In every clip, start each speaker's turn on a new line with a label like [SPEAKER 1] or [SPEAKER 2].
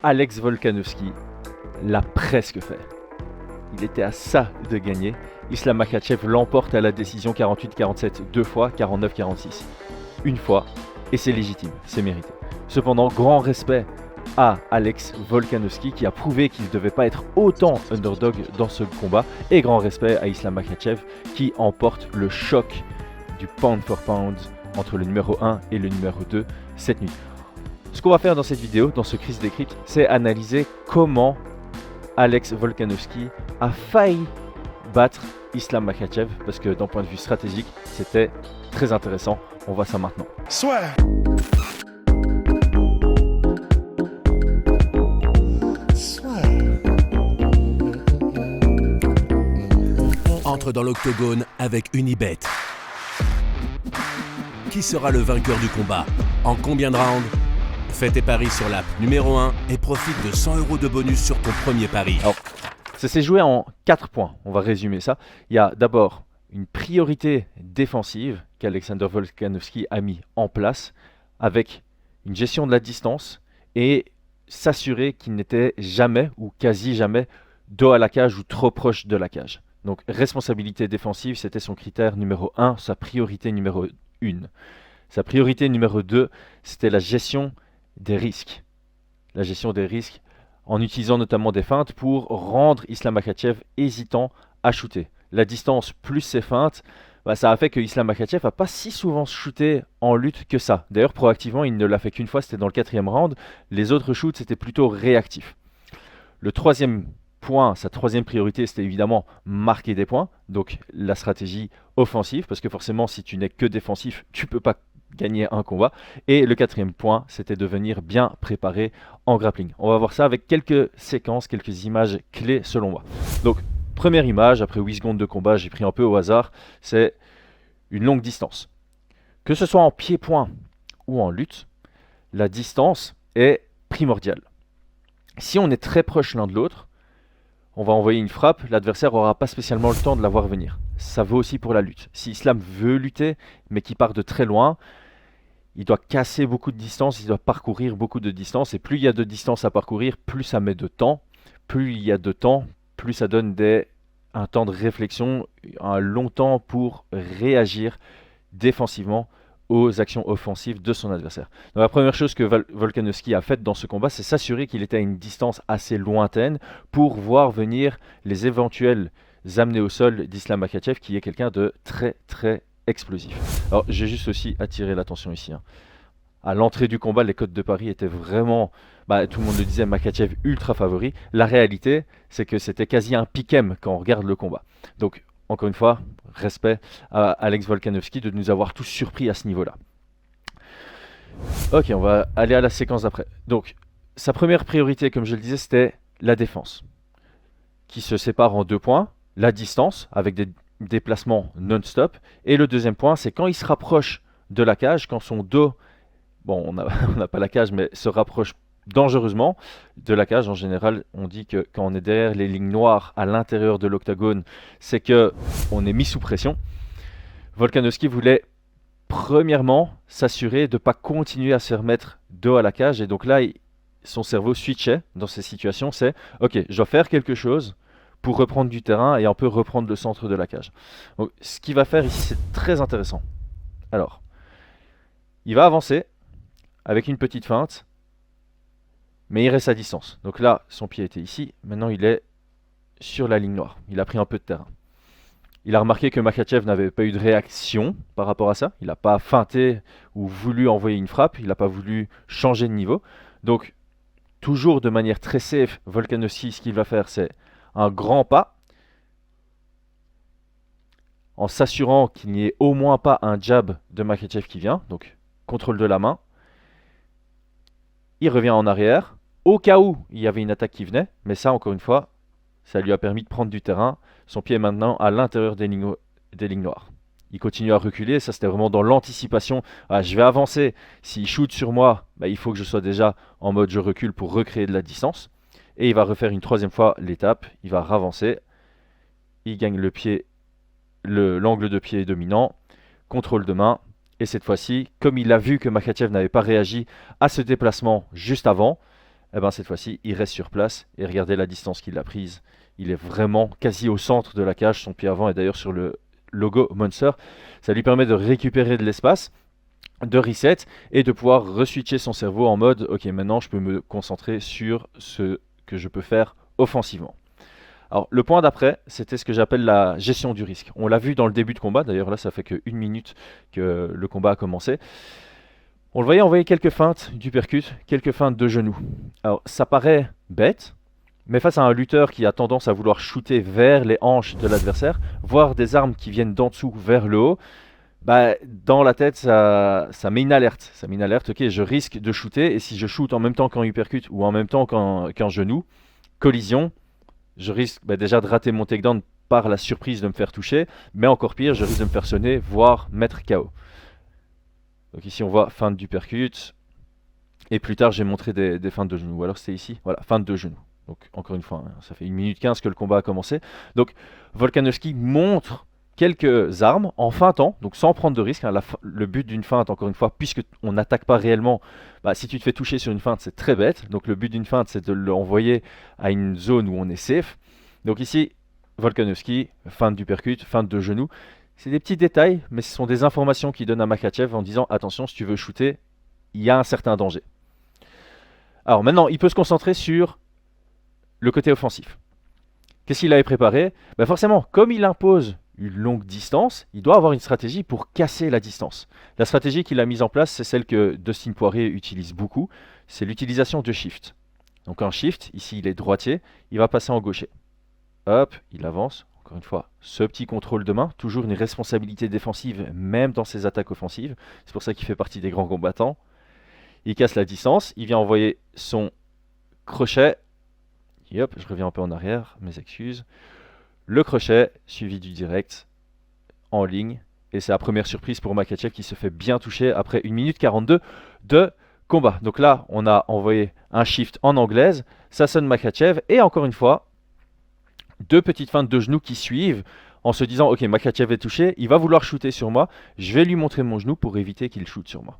[SPEAKER 1] Alex Volkanovski l'a presque fait. Il était à ça de gagner. Islam Makhachev l'emporte à la décision 48-47 deux fois, 49-46 une fois, et c'est légitime, c'est mérité. Cependant, grand respect à Alex Volkanovski qui a prouvé qu'il ne devait pas être autant underdog dans ce combat, et grand respect à Islam Makhachev qui emporte le choc du pound for pound entre le numéro 1 et le numéro 2 cette nuit. Ce qu'on va faire dans cette vidéo, dans ce Chris Decrypt, c'est analyser comment Alex Volkanovski a failli battre Islam Makhachev, parce que d'un point de vue stratégique, c'était très intéressant. On voit ça maintenant.
[SPEAKER 2] Soit.
[SPEAKER 3] Entre dans l'octogone avec Unibet. Qui sera le vainqueur du combat? En combien de rounds? Fais tes paris sur l'app numéro 1 et profite de 100 € de bonus sur ton premier pari.
[SPEAKER 1] Alors, ça s'est joué en 4 points. On va résumer ça. Il y a d'abord une priorité défensive qu'Alexander Volkanovski a mis en place avec une gestion de la distance et s'assurer qu'il n'était jamais ou quasi jamais dos à la cage ou trop proche de la cage. Donc responsabilité défensive, c'était son critère numéro 1, sa priorité numéro 1. Sa priorité numéro 2, c'était la gestion des risques. La gestion des risques en utilisant notamment des feintes pour rendre Islam Makhachev hésitant à shooter. La distance plus ses feintes, ça a fait que Islam Makhachev n'a pas si souvent shooté en lutte que ça. D'ailleurs, proactivement, il ne l'a fait qu'une fois, c'était dans le 4e round. Les autres shoots, c'était plutôt réactif. Le troisième point, sa troisième priorité, c'était évidemment marquer des points. Donc la stratégie offensive, parce que forcément, si tu n'es que défensif, tu ne peux pas gagner un combat. Et le 4e point, c'était de venir bien préparé en grappling. On va voir ça avec quelques séquences, quelques images clés selon moi. Donc, première image, après 8 secondes de combat, j'ai pris un peu au hasard, c'est une longue distance. Que ce soit en pied-point ou en lutte, la distance est primordiale. Si on est très proche l'un de l'autre, on va envoyer une frappe, l'adversaire n'aura pas spécialement le temps de la voir venir. Ça vaut aussi pour la lutte. Si Islam veut lutter, mais qu'il part de très loin, il doit casser beaucoup de distance, il doit parcourir beaucoup de distance, et plus il y a de distance à parcourir, plus ça met de temps. Plus il y a de temps, plus ça donne un temps de réflexion, un long temps pour réagir défensivement aux actions offensives de son adversaire. Donc la première chose que Volkanovski a faite dans ce combat, c'est s'assurer qu'il était à une distance assez lointaine pour voir venir les éventuels amenés au sol d'Islam Makhachev, qui est quelqu'un de très très explosif. Alors j'ai juste aussi attiré l'attention ici. À l'entrée du combat, les cotes de Paris étaient vraiment, tout le monde le disait, Makhachev ultra favori. La réalité, c'est que c'était quasi un pick-em quand on regarde le combat. Donc, encore une fois, respect à Alex Volkanovski de nous avoir tous surpris à ce niveau-là. Ok, on va aller à la séquence d'après. Donc, sa première priorité, comme je le disais, c'était la défense, qui se sépare en 2 points. La distance, avec des déplacements non-stop. Et le deuxième point, c'est quand il se rapproche de la cage, quand son dos... Bon, on n'a pas la cage, mais se rapproche dangereusement de la cage. En général, on dit que quand on est derrière les lignes noires à l'intérieur de l'octogone, c'est qu'on est mis sous pression. Volkanovski voulait premièrement s'assurer de ne pas continuer à se remettre dos à la cage. Et donc là, son cerveau switchait dans ces situations. C'est « Ok, je dois faire quelque chose pour reprendre du terrain et un peu reprendre le centre de la cage. » Donc, ce qu'il va faire ici, c'est très intéressant. Alors, il va avancer avec une petite feinte, mais il reste à distance. Donc là, son pied était ici, maintenant il est sur la ligne noire. Il a pris un peu de terrain. Il a remarqué que Makhachev n'avait pas eu de réaction par rapport à ça. Il n'a pas feinté ou voulu envoyer une frappe, il n'a pas voulu changer de niveau. Donc, toujours de manière très safe, Volkanovski, ce qu'il va faire, c'est un grand pas, en s'assurant qu'il n'y ait au moins pas un jab de Makhachev qui vient. Donc, contrôle de la main. Il revient en arrière, au cas où il y avait une attaque qui venait, mais ça, encore une fois, ça lui a permis de prendre du terrain. Son pied est maintenant à l'intérieur des lignes noires. Il continue à reculer, ça c'était vraiment dans l'anticipation. Je vais avancer, s'il shoot sur moi, il faut que je sois déjà en mode je recule pour recréer de la distance. Et il va refaire une 3e fois l'étape, il va ravancer, il gagne le pied, l'angle de pied dominant, contrôle de main. Et cette fois-ci, comme il a vu que Makhachev n'avait pas réagi à ce déplacement juste avant, eh ben cette fois-ci, il reste sur place et regardez la distance qu'il a prise. Il est vraiment quasi au centre de la cage. Son pied avant est d'ailleurs sur le logo Monster. Ça lui permet de récupérer de l'espace, de reset et de pouvoir reswitcher son cerveau en mode ok, maintenant je peux me concentrer sur ce que je peux faire offensivement. Alors le point d'après, c'était ce que j'appelle la gestion du risque. On l'a vu dans le début de combat, d'ailleurs là ça fait que 1 minute que le combat a commencé. On le voyait envoyer quelques feintes d'uppercut, quelques feintes de genoux. Alors ça paraît bête, mais face à un lutteur qui a tendance à vouloir shooter vers les hanches de l'adversaire, voire des armes qui viennent d'en dessous vers le haut, bah, dans la tête, ça met une alerte. Ça met une alerte, ok, je risque de shooter, et si je shoot en même temps qu'en uppercut ou en même temps qu'en genou, collision, je risque déjà de rater mon takedown par la surprise de me faire toucher, mais encore pire, je risque de me faire sonner, voire mettre KO. Donc ici on voit feinte d'uppercut, et plus tard j'ai montré des feintes de genoux, ou alors c'était ici, voilà, feinte de genoux. Donc encore une fois, hein, ça fait 1 minute 15 que le combat a commencé. Donc Volkanovski montre quelques armes en feintant, donc sans prendre de risque. Hein, le but d'une feinte, encore une fois, puisque on n'attaque pas réellement, bah, si tu te fais toucher sur une feinte, c'est très bête. Donc le but d'une feinte, c'est de l'envoyer à une zone où on est safe. Donc ici, Volkanovski, feinte d'uppercut, feinte de genou. C'est des petits détails, mais ce sont des informations qu'il donne à Makhachev en disant attention, si tu veux shooter, il y a un certain danger. Alors maintenant, il peut se concentrer sur le côté offensif. Qu'est-ce qu'il avait préparé? Bah forcément, comme il impose une longue distance, il doit avoir une stratégie pour casser la distance. La stratégie qu'il a mise en place, c'est celle que Dustin Poirier utilise beaucoup, c'est l'utilisation de shift. Donc un shift, ici il est droitier, il va passer en gaucher. Hop, il avance. Encore une fois, ce petit contrôle de main, toujours une responsabilité défensive, même dans ses attaques offensives. C'est pour ça qu'il fait partie des grands combattants. Il casse la distance, il vient envoyer son crochet. Et hop, je reviens un peu en arrière, mes excuses. Le crochet, suivi du direct, en ligne. Et c'est la première surprise pour Makhachev qui se fait bien toucher après 1 minute 42 de combat. Donc là, on a envoyé un shift en anglaise. Ça sonne Makhachev. Et encore une fois, deux petites feintes de genoux qui suivent en se disant ok, Makhachev est touché, il va vouloir shooter sur moi, je vais lui montrer mon genou pour éviter qu'il shoote sur moi.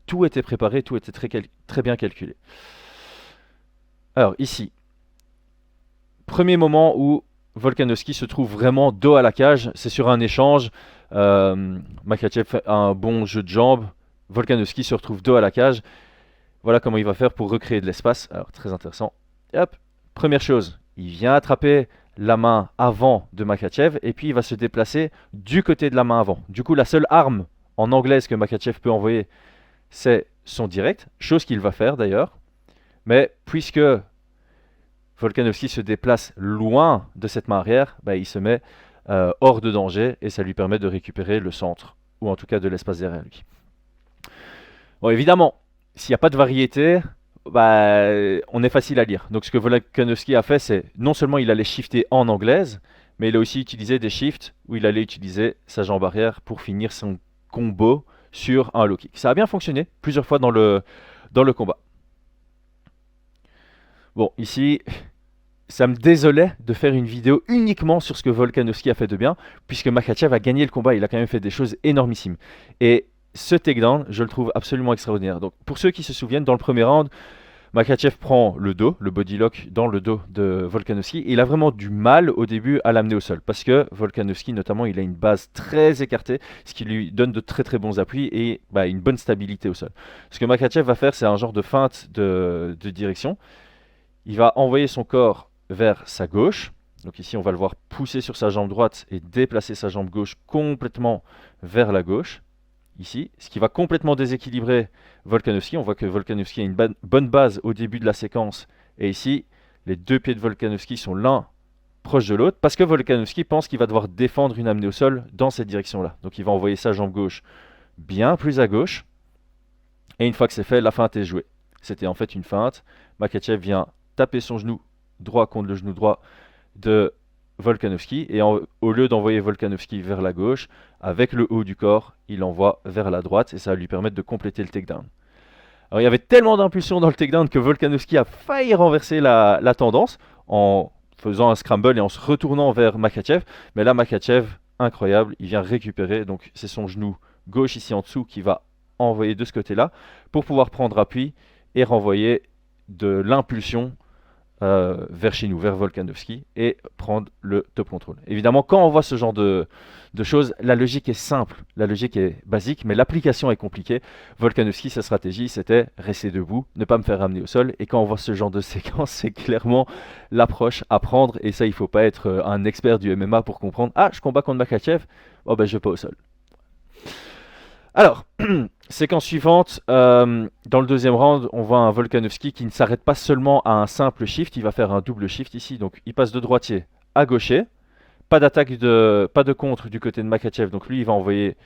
[SPEAKER 1] Tout était préparé, tout était très bien calculé. Alors ici, premier moment où Volkanovski se trouve vraiment dos à la cage, c'est sur un échange. Makhachev fait un bon jeu de jambes, Volkanovski se retrouve dos à la cage. Voilà comment il va faire pour recréer de l'espace. Alors très intéressant. Et hop, première chose, il vient attraper la main avant de Makhachev et puis il va se déplacer du côté de la main avant. Du coup, la seule arme en anglaise que Makhachev peut envoyer, c'est son direct, chose qu'il va faire d'ailleurs. Mais puisque Volkanovski se déplace loin de cette main arrière, bah, il se met hors de danger et ça lui permet de récupérer le centre, ou en tout cas de l'espace derrière lui. Bon, évidemment, s'il n'y a pas de variété, bah, on est facile à lire. Donc ce que Volkanovski a fait, c'est non seulement il allait shifter en anglaise, mais il a aussi utilisé des shifts où il allait utiliser sa jambe arrière pour finir son combo sur un low kick. Ça a bien fonctionné plusieurs fois dans le combat. Bon, ici, ça me désolait de faire une vidéo uniquement sur ce que Volkanovski a fait de bien, puisque Makhachev a gagné le combat, il a quand même fait des choses énormissimes. Et ce takedown, je le trouve absolument extraordinaire. Donc, pour ceux qui se souviennent, dans le premier round, Makhachev prend le dos, le body lock dans le dos de Volkanovski, et il a vraiment du mal au début à l'amener au sol, parce que Volkanovski, notamment, il a une base très écartée, ce qui lui donne de très très bons appuis et une bonne stabilité au sol. Ce que Makhachev va faire, c'est un genre de feinte de direction. Il va envoyer son corps vers sa gauche. Donc ici, on va le voir pousser sur sa jambe droite et déplacer sa jambe gauche complètement vers la gauche. Ici, ce qui va complètement déséquilibrer Volkanovski. On voit que Volkanovski a une bonne base au début de la séquence. Et ici, les deux pieds de Volkanovski sont l'un proche de l'autre parce que Volkanovski pense qu'il va devoir défendre une amenée au sol dans cette direction-là. Donc il va envoyer sa jambe gauche bien plus à gauche. Et une fois que c'est fait, la feinte est jouée. C'était en fait une feinte. Makhachev vient taper son genou droit contre le genou droit de Volkanovski et au lieu d'envoyer Volkanovski vers la gauche, avec le haut du corps, il envoie vers la droite et ça va lui permettre de compléter le takedown. Alors il y avait tellement d'impulsion dans le takedown que Volkanovski a failli renverser la tendance en faisant un scramble et en se retournant vers Makhachev, mais là Makhachev, incroyable, il vient récupérer, donc c'est son genou gauche ici en dessous qui va envoyer de ce côté-là pour pouvoir prendre appui et renvoyer de l'impulsion vers chez nous, vers Volkanovski, et prendre le top control. Évidemment, quand on voit ce genre de choses, la logique est simple, la logique est basique, mais l'application est compliquée. Volkanovski, sa stratégie, c'était rester debout, ne pas me faire ramener au sol, et quand on voit ce genre de séquence, c'est clairement l'approche à prendre, et ça, il ne faut pas être un expert du MMA pour comprendre, ah, je combats contre Makhachev, oh ben je vais pas au sol. Alors, séquence suivante, dans le deuxième round, on voit un Volkanovski qui ne s'arrête pas seulement à un simple shift, il va faire un double shift ici, donc il passe de droitier à gaucher, pas d'attaque, pas de contre du côté de Makhachev, donc lui il va envoyer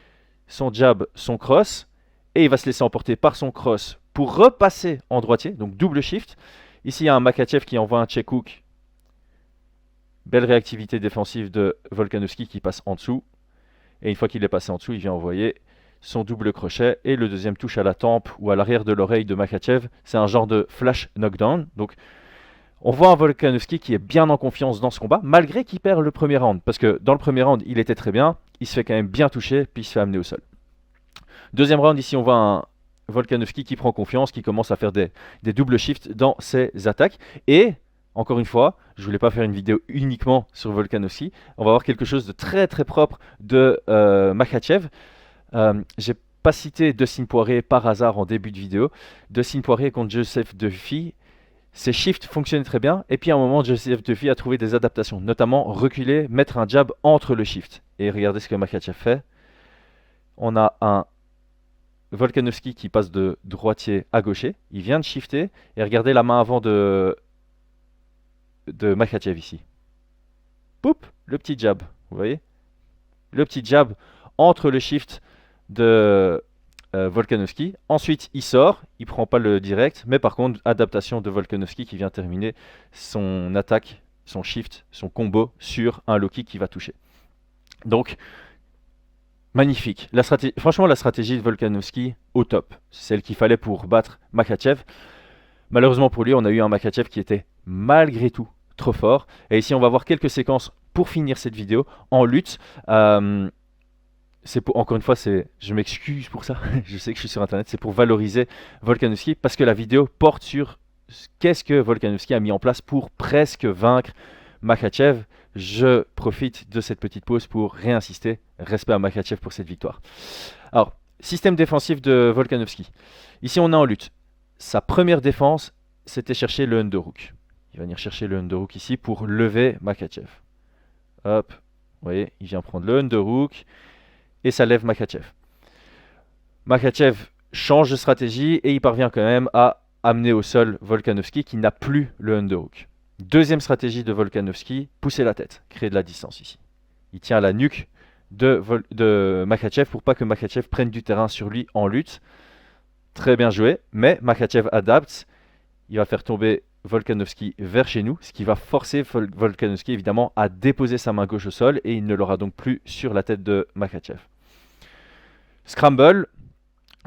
[SPEAKER 1] son jab, son cross, et il va se laisser emporter par son cross pour repasser en droitier, donc double shift. Ici il y a un Makhachev qui envoie un check hook, belle réactivité défensive de Volkanovski qui passe en dessous, et une fois qu'il est passé en dessous, il vient envoyer son double crochet et le deuxième touche à la tempe ou à l'arrière de l'oreille de Makhachev. C'est un genre de flash knockdown. Donc on voit un Volkanovski qui est bien en confiance dans ce combat, malgré qu'il perd le premier round. Parce que dans le premier round, il était très bien, il se fait quand même bien toucher, puis il se fait amener au sol. Deuxième round, ici on voit un Volkanovski qui prend confiance, qui commence à faire des double shifts dans ses attaques. Et encore une fois, je ne voulais pas faire une vidéo uniquement sur Volkanovski. On va voir quelque chose de très très propre de Makhachev. J'ai pas cité Dustin Poirier par hasard en début de vidéo. Dustin Poirier contre Joseph Duffy, ses shifts fonctionnaient très bien. Et puis à un moment, Joseph Duffy a trouvé des adaptations, notamment reculer, mettre un jab entre le shift. Et regardez ce que Makhachev fait. On a un Volkanovski qui passe de droitier à gaucher. Il vient de shifter. Et regardez la main avant de Makhachev ici. Poup, le petit jab. Vous voyez? Le petit jab entre le shift de Volkanovski. Ensuite, il sort, il prend pas le direct, mais par contre, adaptation de Volkanovski qui vient terminer son attaque, son shift, son combo sur un low kick qui va toucher. Donc, magnifique. Franchement, la stratégie de Volkanovski au top. C'est celle qu'il fallait pour battre Makhachev. Malheureusement pour lui, on a eu un Makhachev qui était malgré tout trop fort. Et ici, on va voir quelques séquences pour finir cette vidéo en lutte. Encore une fois, je m'excuse pour ça, je sais que je suis sur internet, c'est pour valoriser Volkanovski parce que la vidéo porte sur qu'est-ce que Volkanovski a mis en place pour presque vaincre Makhachev. Je profite de cette petite pause pour réinsister, respect à Makhachev pour cette victoire. Alors, système défensif de Volkanovski. Ici, on est en lutte. Sa première défense, c'était chercher le underhook. Il va venir chercher le underhook ici pour lever Makhachev. Hop, vous voyez, il vient prendre le underhook. Et ça lève Makhachev. Makhachev change de stratégie et il parvient quand même à amener au sol Volkanovski qui n'a plus le underhook. Deuxième stratégie de Volkanovski, pousser la tête, créer de la distance ici. Il tient à la nuque de Makhachev pour pas que Makhachev prenne du terrain sur lui en lutte. Très bien joué, mais Makhachev adapte. Il va faire tomber Volkanovski vers chez nous, ce qui va forcer Volkanovski évidemment à déposer sa main gauche au sol et il ne l'aura donc plus sur la tête de Makhachev. Scramble,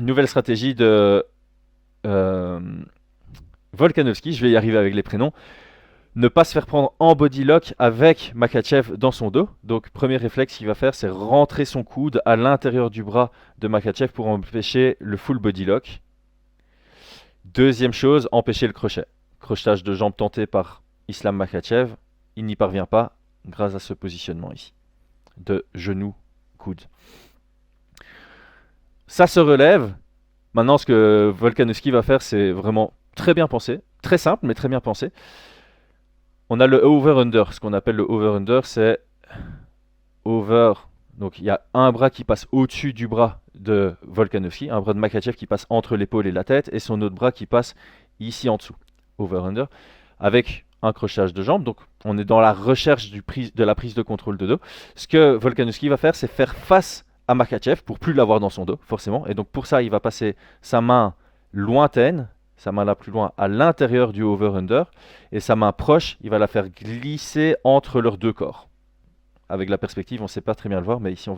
[SPEAKER 1] nouvelle stratégie de Volkanovski, je vais y arriver avec les prénoms. Ne pas se faire prendre en body lock avec Makhachev dans son dos. Donc premier réflexe qu'il va faire, c'est rentrer son coude à l'intérieur du bras de Makhachev pour empêcher le full body lock. Deuxième chose, empêcher le crochet. Crochetage de jambe tenté par Islam Makhachev. Il n'y parvient pas grâce à ce positionnement ici. De genou, coude. Ça se relève. Maintenant, ce que Volkanovski va faire, c'est vraiment très bien pensé. Très simple, mais très bien pensé. On a le over-under. Ce qu'on appelle le over-under, c'est over. Donc, il y a un bras qui passe au-dessus du bras de Volkanovski, un bras de Makhachev qui passe entre l'épaule et la tête, et son autre bras qui passe ici en dessous. Over-under. Avec un crochetage de jambe. Donc, on est dans la recherche de la prise de contrôle de dos. Ce que Volkanovski va faire, c'est faire face à Makhachev pour plus l'avoir dans son dos, forcément. Et donc, pour ça, il va passer sa main lointaine, sa main la plus loin, à l'intérieur du over-under. Et sa main proche, il va la faire glisser entre leurs deux corps. Avec la perspective, on ne sait pas très bien le voir, mais ici,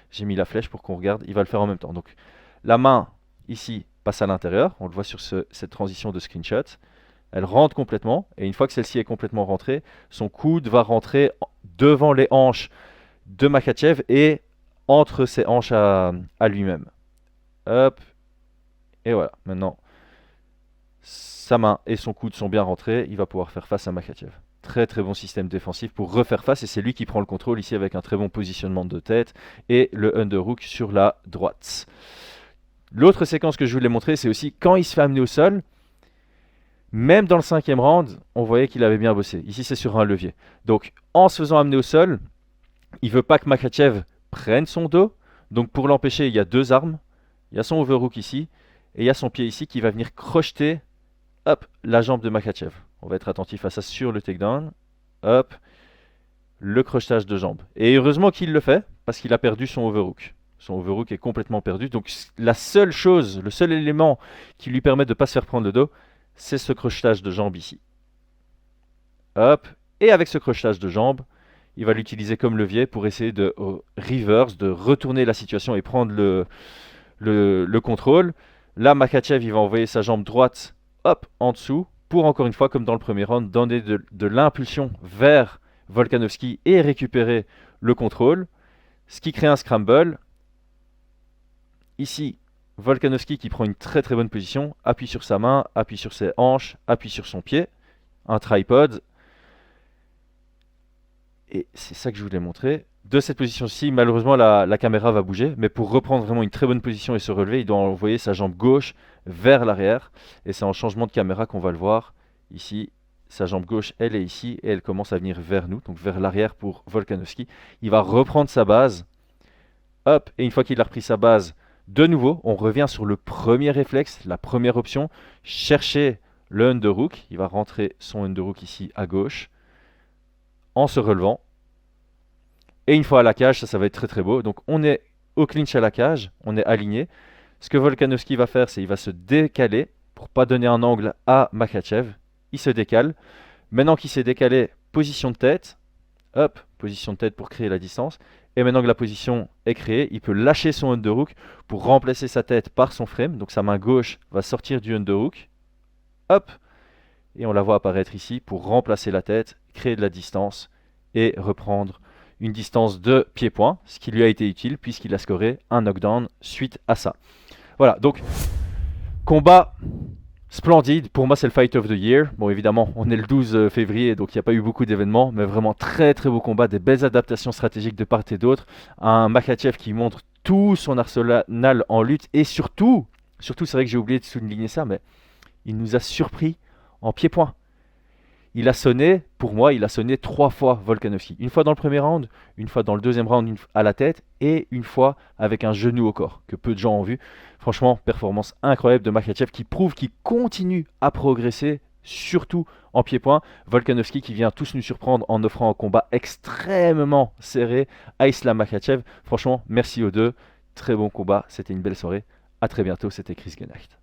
[SPEAKER 1] j'ai mis la flèche pour qu'on regarde. Il va le faire en même temps. Donc, la main, ici, passe à l'intérieur. On le voit sur cette transition de screenshot. Elle rentre complètement. Et une fois que celle-ci est complètement rentrée, son coude va rentrer devant les hanches de Makhachev et entre ses hanches à lui-même. Hop. Et voilà. Maintenant, sa main et son coude sont bien rentrés, il va pouvoir faire face à Makhachev. Très très bon système défensif pour refaire face et c'est lui qui prend le contrôle ici avec un très bon positionnement de tête et le underhook sur la droite. L'autre séquence que je voulais montrer, c'est aussi quand il se fait amener au sol. Même dans le 5e round, on voyait qu'il avait bien bossé. Ici, c'est sur un levier. Donc, en se faisant amener au sol, il ne veut pas que Makhachev prenne son dos. Donc, pour l'empêcher, il y a 2 armes. Il y a son overhook ici et il y a son pied ici qui va venir crocheter hop, la jambe de Makhachev. On va être attentif à ça sur le takedown. Hop, le crochetage de jambe. Et heureusement qu'il le fait parce qu'il a perdu son overhook. Son overhook est complètement perdu. Donc, la seule chose, le seul élément qui lui permet de ne pas se faire prendre le dos, c'est ce crochetage de jambe ici. Hop, et avec ce crochetage de jambe, il va l'utiliser comme levier pour essayer de reverse, de retourner la situation et prendre le contrôle. Là, Makhachev, il va envoyer sa jambe droite, hop, en dessous, pour encore une fois, comme dans le premier round, donner de l'impulsion vers Volkanovski et récupérer le contrôle, ce qui crée un scramble. Ici, Volkanovski qui prend une très très bonne position, appuie sur sa main, appuie sur ses hanches, appuie sur son pied, un tripod. Et c'est ça que je voulais montrer. De cette position-ci, malheureusement, la caméra va bouger, mais pour reprendre vraiment une très bonne position et se relever, il doit envoyer sa jambe gauche vers l'arrière. Et c'est en changement de caméra qu'on va le voir. Ici, sa jambe gauche, elle est ici, et elle commence à venir vers nous, donc vers l'arrière pour Volkanovski. Il va reprendre sa base. Hop, et une fois qu'il a repris sa base, de nouveau, on revient sur le premier réflexe, la première option, chercher le underhook. Il va rentrer son underhook ici à gauche, en se relevant. Et une fois à la cage, ça va être très très beau. Donc on est au clinch à la cage, on est aligné. Ce que Volkanovski va faire, c'est qu'il va se décaler pour pas donner un angle à Makhachev. Il se décale. Maintenant qu'il s'est décalé, position de tête. Hop, position de tête pour créer la distance. Et maintenant que la position est créée, il peut lâcher son underhook pour remplacer sa tête par son frame. Donc sa main gauche va sortir du underhook. Hop, et on la voit apparaître ici pour remplacer la tête, créer de la distance et reprendre une distance de pied-point, ce qui lui a été utile puisqu'il a scoré un knockdown suite à ça. Voilà, donc combat splendide. Pour moi, c'est le Fight of the Year. Bon, évidemment, on est le 12 février, donc il n'y a pas eu beaucoup d'événements, mais vraiment très très beau combat, des belles adaptations stratégiques de part et d'autre. Un Makhachev qui montre tout son arsenal en lutte et surtout, c'est vrai que j'ai oublié de souligner ça, mais il nous a surpris en pied-point. Il a sonné, pour moi, il a sonné 3 fois Volkanovski. Une fois dans le premier round, une fois dans le deuxième round à la tête et une fois avec un genou au corps, que peu de gens ont vu. Franchement, performance incroyable de Makhachev qui prouve qu'il continue à progresser, surtout en pied-point. Volkanovski qui vient tous nous surprendre en offrant un combat extrêmement serré à Islam Makhachev. Franchement, merci aux deux. Très bon combat, c'était une belle soirée. A très bientôt, c'était Chris Genacht.